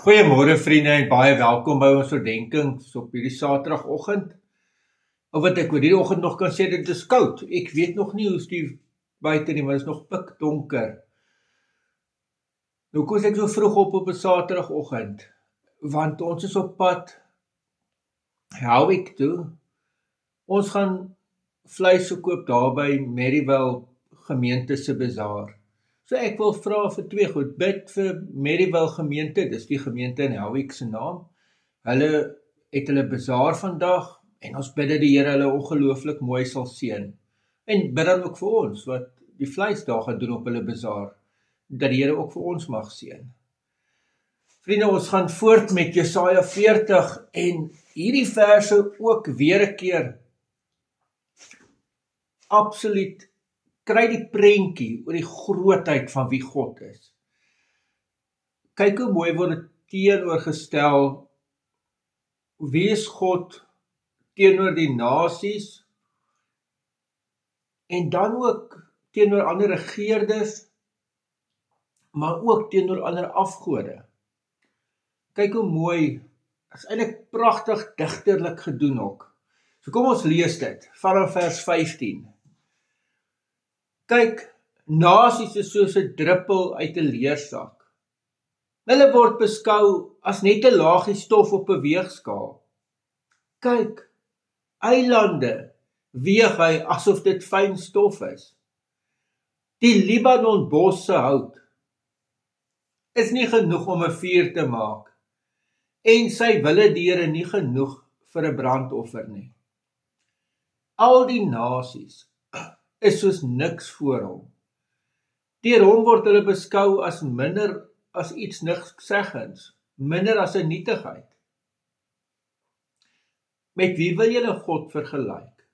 Goeiemôre vriende en baie welkom by ons oordenkings op hierdie Saterdagoggend. Of wat ek oor hierdie oggend nog kan sê, dit is koud. Ek weet nog nie hoe die buite nie, maar dit is nog pikdonker. Nou kom ek so vroeg op 'n Saterdagoggend, want ons is op pad Howick toe. Ons gaan vleis verkoop daar by Maryvale gemeente se bazaar. So ek wil vra vir twee goed, bid vir Maryvale gemeente, dis die gemeente in Howick se naam. Hulle het hulle bazaar vandag en ons bid dat die Here hulle ongelooflik mooi sal seën. En bid dan ook vir ons wat die vleis daar gaan doen op hulle bazaar, dat die Here ook vir ons mag seën. Vriende, ons gaan voort met Jesaja 40 en hierdie verse ook weer 'n keer absoluut kry die prentjie oor die grootheid van wie God is. Kyk hoe mooi word dit teenoorgestel, wie is God teenoor die nasies, en dan ook teenoor ander regeerders, maar ook teenoor ander afgode. Kyk hoe mooi, is eintlik pragtig digterlik gedoen ook. So kom ons lees dit, vanaf vers 15. Kyk, nasies is soos 'n druppel uit 'n leersak. Hulle word beskou as net 'n laagie stof op 'n weegskaal. Kyk, eilande weeg hy asof dit fyn stof is. Die Libanon bos se hout is nie genoeg om 'n vuur te maak, en sy wille diere nie genoeg vir 'n brandoffer nie. Al die nasies is soos niks voor hom. Deur hom word hulle beskou as minder as iets nikszeggends, minder as 'n nietigheid. Met wie wil julle God vergelyk?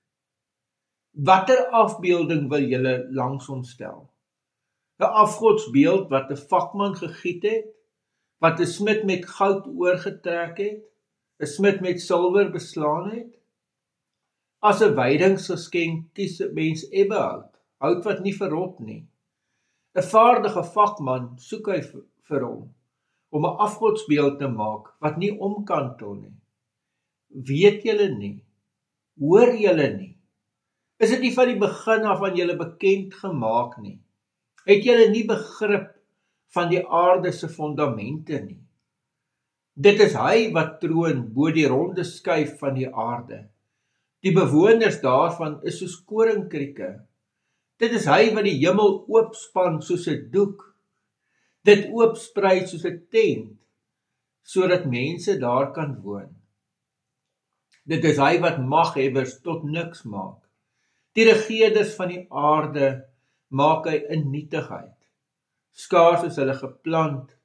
Watter afbeelding wil julle langs hom stel? 'n Afgodsbeeld wat 'n vakman gegiet het, wat 'n smid met goud oorgetrek het, 'n smid met silwer beslaan het? As 'n wydingsgeskenk kies 'n mens ebbehout, hout wat nie verrot nie. 'n vaardige vakman soek hy vir hom, om 'n afgodsbeeld te maak, wat nie omkantel nie. Weet julle nie? Hoor julle nie? Is dit nie van die begin af aan julle bekend gemaak nie? Het julle nie begrip van die aarde se fondamente nie? Dit is hy wat troon bo die ronde skuif van die aarde. Die bewoners daarvan is soos koringkrieke. Dit is hy wat die hemel oopspan soos 'n doek, dit oopsprei soos 'n tent, sodat mense daar kan woon. Dit is hy wat maghebbers tot niks maak. Die regeerders van die aarde maak hy in nietigheid. Skaars is hulle geplant,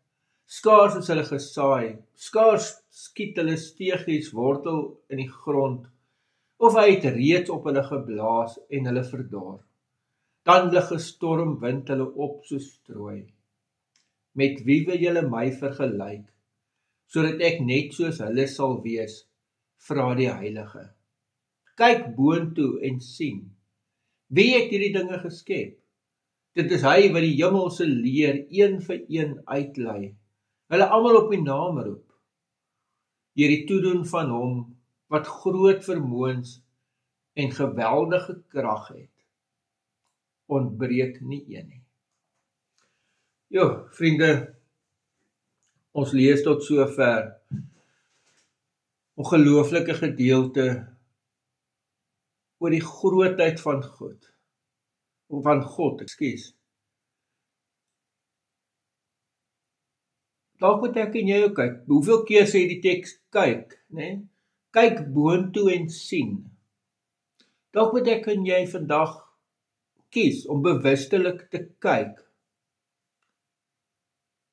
skaars is hulle gesaai, skaars skiet hulle steegies wortel in die grond, of hy het reeds op hulle geblaas en hulle verdor. Dan lig 'n stormwind hulle op soos strooi. Met wie wil julle my vergelyk, sodat ek net soos hulle sal wees, vra die Heilige. Kyk boontoe en sien, wie het hierdie dinge geskep? Dit is hy wat die hemelse leer een vir een uitlei, hulle almal op die naam roep. Deur die toedoen van hom, wat groot vermoëns en geweldige krag het, ontbreek nie een nie. Jo, vriende, ons lees tot sover. Ongelooflike gedeelte oor die grootheid van God, ekskuus. Dalk moet ek en jy ook kyk, hoeveel keer sê die teks kyk, né? Kyk boontoe en sien. Dalk moet ek en jy vandag kies om bewustelik te kyk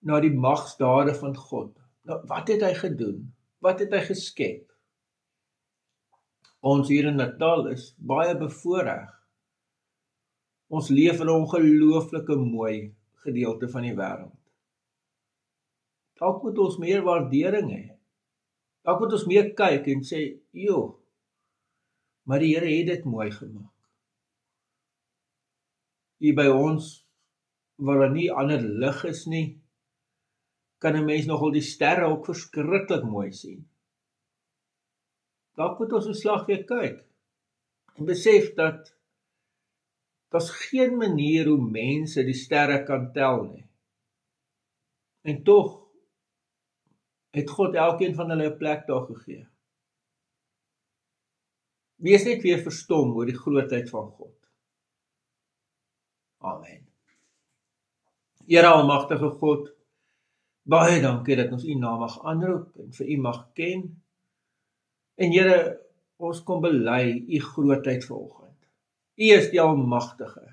na die magsdade van God. Nou, wat het hy gedoen? Wat het hy geskep? Ons hier in Natal is baie bevoorreg. Ons leef in 'n ongelooflike mooi gedeelte van die wêreld. Dalk moet ons meer waardering hê. Dalk moet ons meer kyk en sê, joh, maar die Here het dit mooi gemaak. Hier by ons, waar daar nie ander lig is nie, kan 'n mens nogal die sterre ook verskriklik mooi sien. Dalk moet ons 'n slag weer kyk en besef dat daar's geen manier hoe mense die sterre kan tel nie. En tog het God elkeen van hulle 'n plek daar gegee. Wees net weer verstom oor die grootheid van God. Amen. Here almagtige God, baie dankie dat ons U naam mag aanroep en vir U mag ken. En Here, ons kom bely U grootheid vanoggend. U is die almagtige.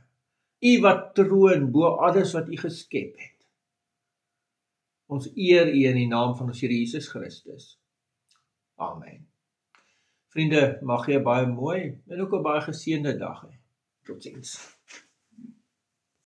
U wat troon bo alles wat U geskep het. Ons eer U in die naam van ons Here Jesus Christus. Amen. Vriende, mag jy 'n baie mooi en ook 'n baie geseënde dag hê. Totsiens.